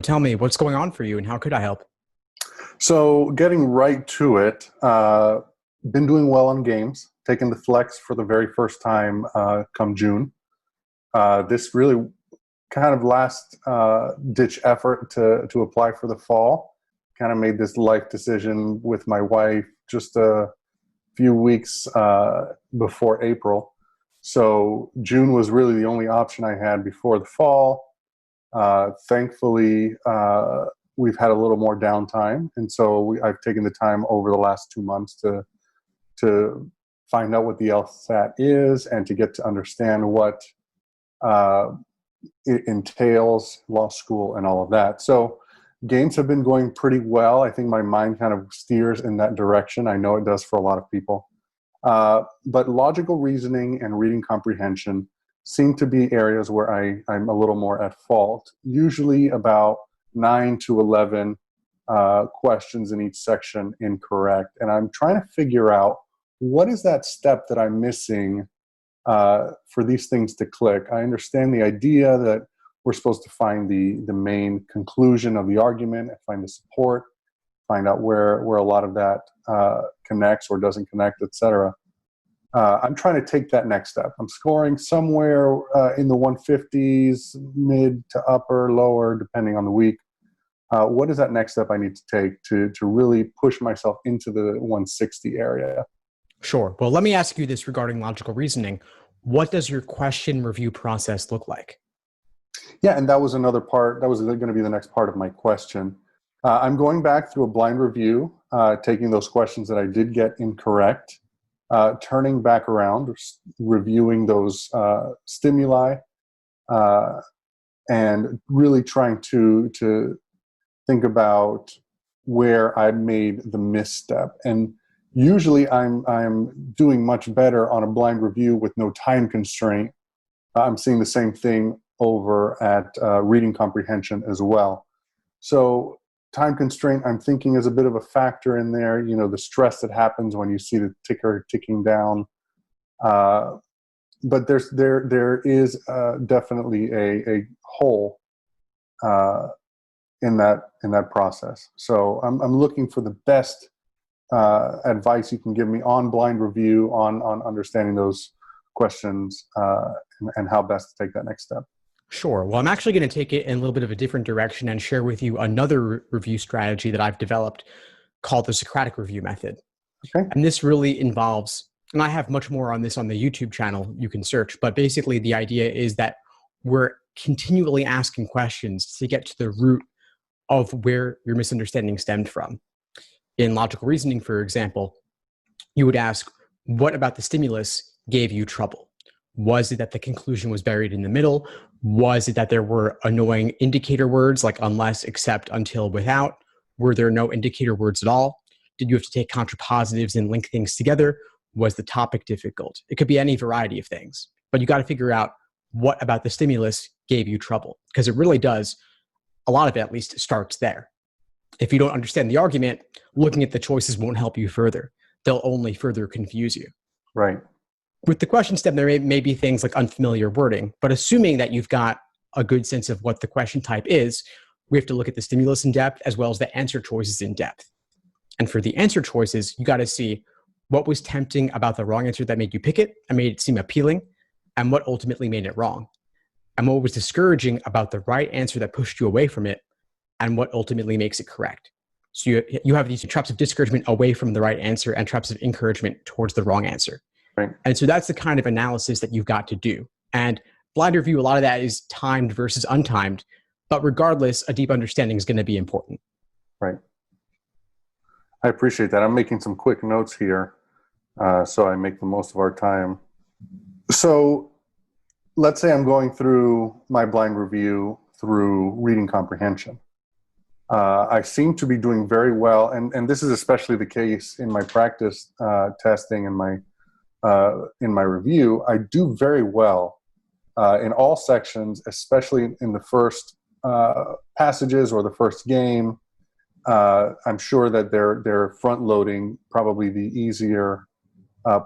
Tell me what's going on for you and how could I help? So getting right to it, been doing well on games, taking the flex for the very first time come June. This really kind of last ditch effort to apply for the fall. Kind of made this life decision with my wife just a few weeks before April. So June was really the only option I had before the fall. Thankfully, we've had a little more downtime, and so I've taken the time over the last 2 months to find out what the LSAT is and to get to understand what it entails, law school, and all of that. So games have been going pretty well. I think my mind kind of steers in that direction. I know it does for a lot of people. But logical reasoning and reading comprehension seem to be areas where I'm a little more at fault, usually about 9 to 11 questions in each section incorrect. And I'm trying to figure out what is that step that I'm missing for these things to click. I understand the idea that we're supposed to find the main conclusion of the argument and find the support, find out where a lot of that connects or doesn't connect, etc. I'm trying to take that next step. I'm scoring somewhere in the 150s, mid to upper, lower, depending on the week. What is that next step I need to take to really push myself into the 160 area? Sure. Well, let me ask you this regarding logical reasoning. What does your question review process look like? Yeah, and that was another part. That was going to be the next part of my question. I'm going back through a blind review, taking those questions that I did get incorrect, turning back around, reviewing those stimuli, and really trying to think about where I made the misstep. And usually I'm doing much better on a blind review with no time constraint. I'm seeing the same thing over at reading comprehension as well. So time constraint, I'm thinking, is a bit of a factor in there. You know, the stress that happens when you see the ticker ticking down. But there is definitely a hole in that process. So I'm looking for the best advice you can give me on blind review, on understanding those questions, and how best to take that next step. Sure. Well, I'm actually going to take it in a little bit of a different direction and share with you another review strategy that I've developed called the Socratic review method. Okay. And this really involves, and I have much more on this on the YouTube channel you can search, but basically the idea is that we're continually asking questions to get to the root of where your misunderstanding stemmed from. In logical reasoning, for example, you would ask, what about the stimulus gave you trouble? Was it that the conclusion was buried in the middle? Was it that there were annoying indicator words like unless, except, until, without? Were there no indicator words at all? Did you have to take contrapositives and link things together? Was the topic difficult? It could be any variety of things, but you got to figure out what about the stimulus gave you trouble, because it really does, a lot of it at least, starts there. If you don't understand the argument, looking at the choices won't help you further. They'll only further confuse you. Right. With the question stem, there may be things like unfamiliar wording, but assuming that you've got a good sense of what the question type is, we have to look at the stimulus in depth as well as the answer choices in depth. And for the answer choices, you got to see what was tempting about the wrong answer that made you pick it and made it seem appealing, and what ultimately made it wrong. And what was discouraging about the right answer that pushed you away from it, and what ultimately makes it correct. So you have these traps of discouragement away from the right answer and traps of encouragement towards the wrong answer. Right. And so that's the kind of analysis that you've got to do. And blind review, a lot of that is timed versus untimed, but regardless, a deep understanding is going to be important. Right. I appreciate that. I'm making some quick notes here, so I make the most of our time. So let's say I'm going through my blind review through reading comprehension. I seem to be doing very well, and this is especially the case in my practice testing and in my review. I do very well in all sections, especially in the first passages or the first game. I'm sure that they're front loading probably the easier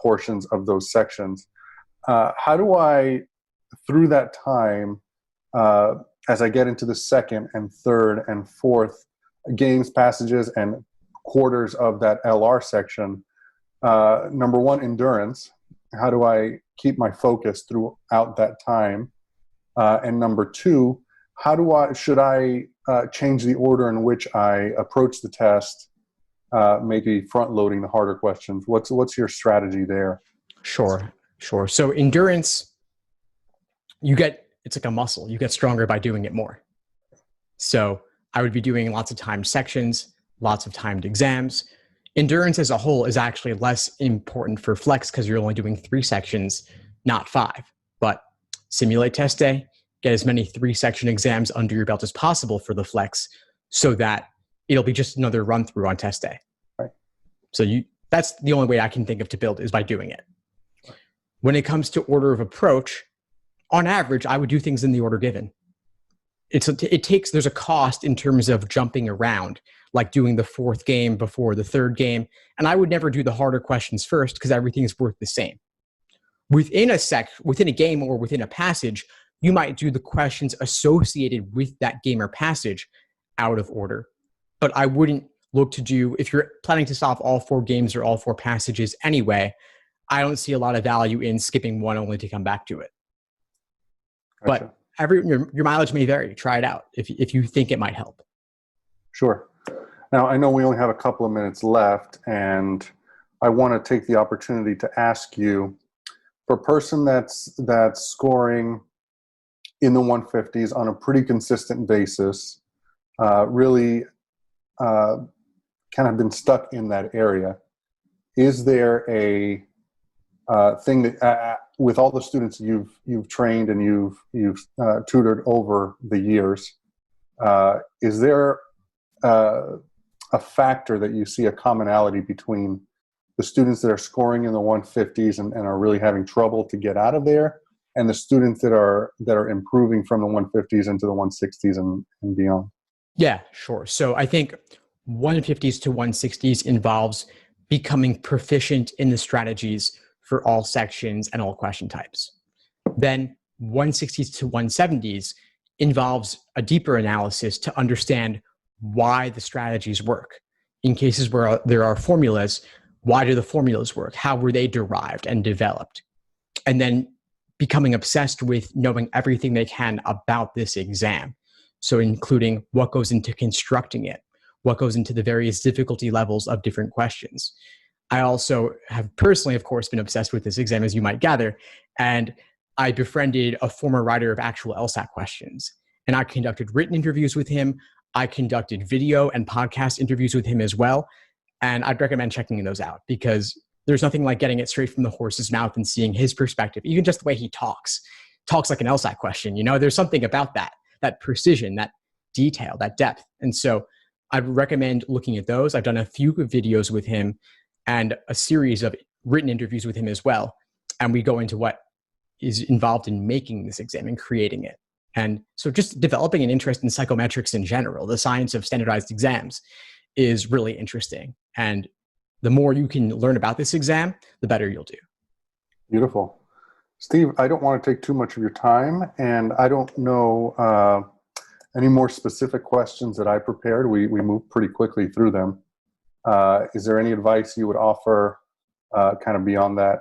portions of those sections. How do I, through that time, as I get into the second and third and fourth games, passages, and quarters of that LR section, number one, endurance. How do I keep my focus throughout that time? And number two, should I change the order in which I approach the test, maybe front loading the harder questions? What's your strategy there? Sure. So endurance, it's like a muscle. You get stronger by doing it more. So I would be doing lots of timed sections, lots of timed exams. Endurance as a whole is actually less important for flex because you're only doing 3 sections, not 5. But simulate test day, get as many 3-section exams under your belt as possible for the flex so that it'll be just another run through on test day. Right. So that's the only way I can think of to build is by doing it. When it comes to order of approach, on average, I would do things in the order given. There's a cost in terms of jumping around, like doing the 4th game before the 3rd game. And I would never do the harder questions first because everything is worth the same. Within a game or within a passage, you might do the questions associated with that game or passage out of order. But I wouldn't look to do, if you're planning to solve all 4 games or all 4 passages anyway, I don't see a lot of value in skipping one only to come back to it. Gotcha. But your mileage may vary. Try it out if you think it might help. Sure. Now, I know we only have a couple of minutes left, and I want to take the opportunity to ask you, for a person that's scoring in the 150s on a pretty consistent basis, really kind of been stuck in that area, is there a thing that with all the students you've trained and you've tutored over the years, is there a factor that you see a commonality between the students that are scoring in the 150s and are really having trouble to get out of there, and the students that are improving from the 150s into the 160s and beyond? Yeah, sure. So I think 150s to 160s involves becoming proficient in the strategies for all sections and all question types. Then 160s to 170s involves a deeper analysis to understand why the strategies work. In cases where there are formulas, why do the formulas work? How were they derived and developed? And then becoming obsessed with knowing everything they can about this exam. So including what goes into constructing it, what goes into the various difficulty levels of different questions. I also have personally, of course, been obsessed with this exam, as you might gather, and I befriended a former writer of actual LSAT questions. And I conducted written interviews with him. I conducted video and podcast interviews with him as well. And I'd recommend checking those out because there's nothing like getting it straight from the horse's mouth and seeing his perspective, even just the way he talks like an LSAT question. There's something about that precision, that detail, that depth. And so I'd recommend looking at those. I've done a few videos with him and a series of written interviews with him as well. And we go into what is involved in making this exam and creating it. And so just developing an interest in psychometrics in general, the science of standardized exams, is really interesting. And the more you can learn about this exam, the better you'll do. Beautiful. Steve, I don't want to take too much of your time, and I don't know any more specific questions that I prepared. We moved pretty quickly through them. Is there any advice you would offer kind of beyond that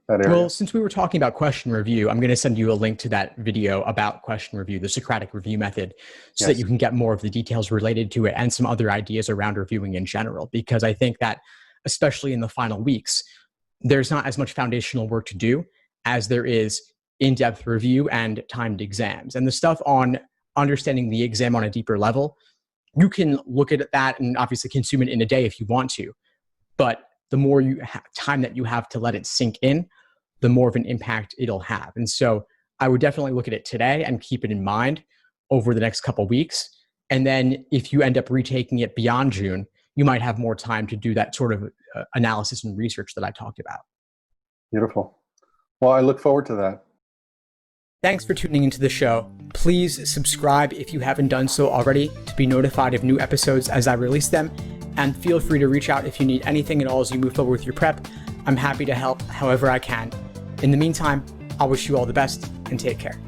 area? Well, since we were talking about question review, I'm going to send you a link to that video about question review, the Socratic review method, so that you can get more of the details related to it and some other ideas around reviewing in general. Because I think that, especially in the final weeks, there's not as much foundational work to do as there is in-depth review and timed exams. And the stuff on understanding the exam on a deeper level, you can look at that and obviously consume it in a day if you want to. But the more time that you have to let it sink in, the more of an impact it'll have. And so I would definitely look at it today and keep it in mind over the next couple of weeks. And then if you end up retaking it beyond June, you might have more time to do that sort of analysis and research that I talked about. Beautiful. Well, I look forward to that. Thanks for tuning into the show. Please subscribe if you haven't done so already to be notified of new episodes as I release them. And feel free to reach out if you need anything at all as you move forward with your prep. I'm happy to help however I can. In the meantime, I'll wish you all the best and take care.